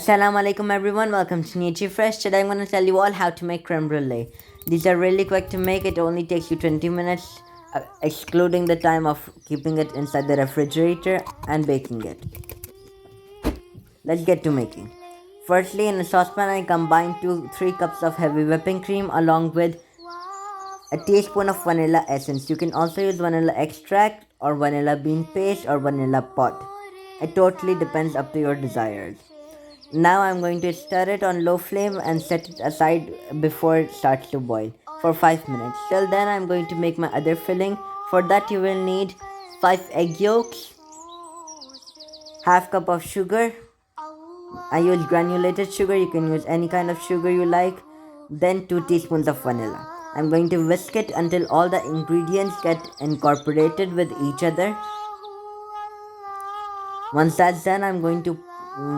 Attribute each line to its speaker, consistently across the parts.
Speaker 1: Assalamu alaikum everyone, welcome to Nutrifresh. Today I'm going to tell you all how to make creme brulee. These are really quick to make, it only takes you 20 minutes, excluding the time of keeping it inside the refrigerator and baking it. Let's get to making. Firstly, in a saucepan I combine 2-3 cups of heavy whipping cream along with a teaspoon of vanilla essence. You can also use vanilla extract or vanilla bean paste or vanilla pot. It totally depends up to your desires. Now I'm going to stir it on low flame and set it aside before it starts to boil for 5 minutes. Till then I'm going to make my other filling. For that you will need 5 egg yolks, half cup of sugar. I use granulated sugar, you can use any kind of sugar you like. Then 2 teaspoons of vanilla. I'm going to whisk it until all the ingredients get incorporated with each other. Once that's done, I'm going to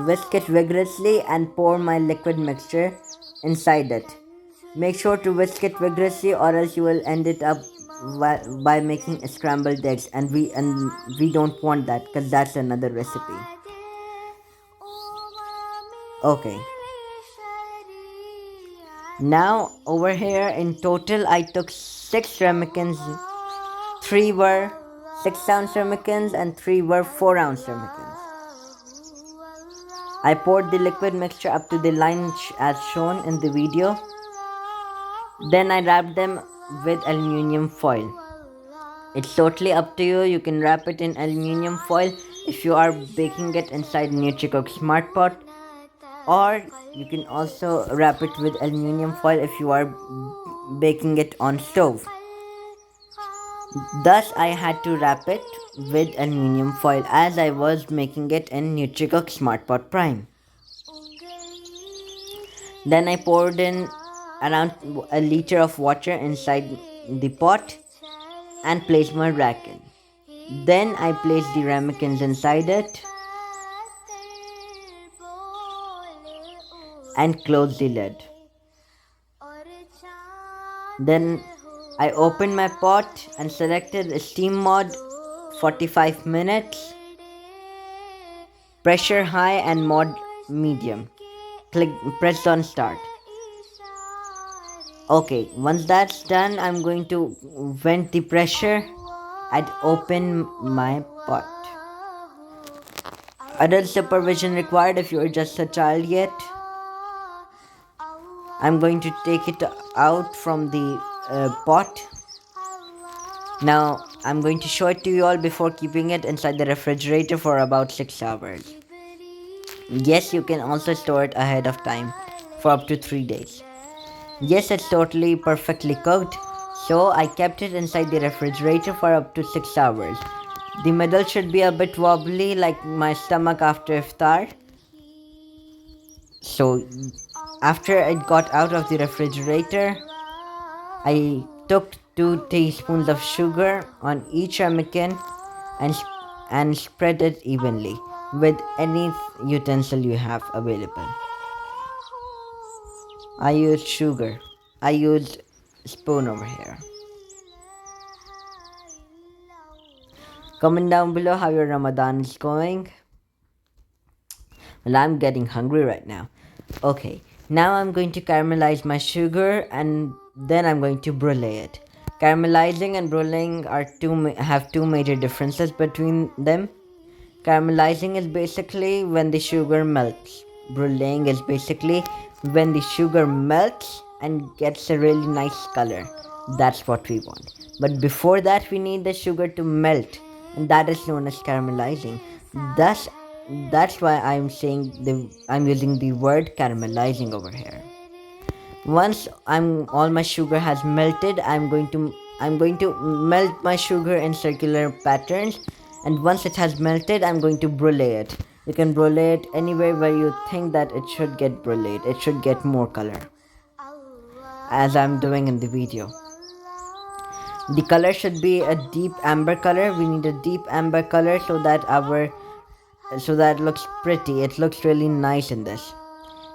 Speaker 1: whisk it vigorously and pour my liquid mixture inside it. Make sure to whisk it vigorously or else you will end it up by making scrambled eggs, and we don't want that because that's another recipe. Okay. Now over here in total I took 6 ramekins. 3 were 6-ounce ramekins and 3 were 4-ounce ramekins. I poured the liquid mixture up to the line as shown in the video. Then I wrapped them with aluminium foil. It's totally up to you. You can wrap it in aluminium foil if you are baking it inside Nutrifresh Smart Pot, or you can also wrap it with aluminium foil if you are baking it on stove. Thus I had to wrap it with aluminium foil as I was making it in Nutrifresh Smart Pot Prime. Then I poured in around a liter of water inside the pot and placed my rack in. Then I placed the ramekins inside it and closed the lid. Then I opened my pot and selected steam mode 45 minutes, pressure high and mode medium. Press on start. Okay, once that's done, I'm going to vent the pressure and open my pot. Adult supervision required if you are just a child yet. I'm going to take it out from the pot. Now I'm going to show it to you all before keeping it inside the refrigerator for about 6 hours. Yes, you can also store it ahead of time for up to 3 days. Yes, it's totally perfectly cooked, so I kept it inside the refrigerator for up to 6 hours. The middle should be a bit wobbly like my stomach after iftar. So after it got out of the refrigerator, I took 2 teaspoons of sugar on each ramekin and spread it evenly with any utensil you have available. I used sugar. I used spoon over here. Comment down below how your Ramadan is going. Well, I'm getting hungry right now. Okay, now I'm going to caramelize my sugar and then I'm going to brulee it. Caramelizing and bruleeing have two major differences between them. Caramelizing is basically when the sugar melts. Bruleeing is basically when the sugar melts and gets a really nice color. That's what we want. But before that we need the sugar to melt, and that is known as caramelizing. That's why I'm using the word caramelizing over here. Once all my sugar has melted, I'm going to melt my sugar in circular patterns, and once it has melted, I'm going to brulee it. You can brulee it anywhere where you think that it should get bruleed. It should get more color, as I'm doing in the video. The color should be a deep amber color. We need a deep amber color so that it looks pretty. It looks really nice in this.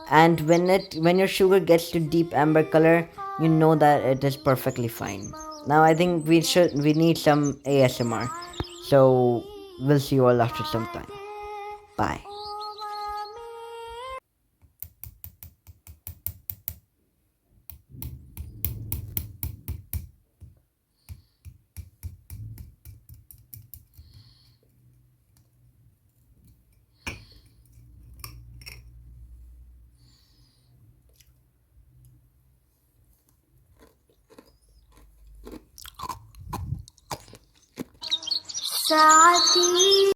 Speaker 1: And when your sugar gets to deep amber color, you know that it is perfectly fine. Now I think we need some ASMR. So we'll see you all after some time. Bye.
Speaker 2: ساعتي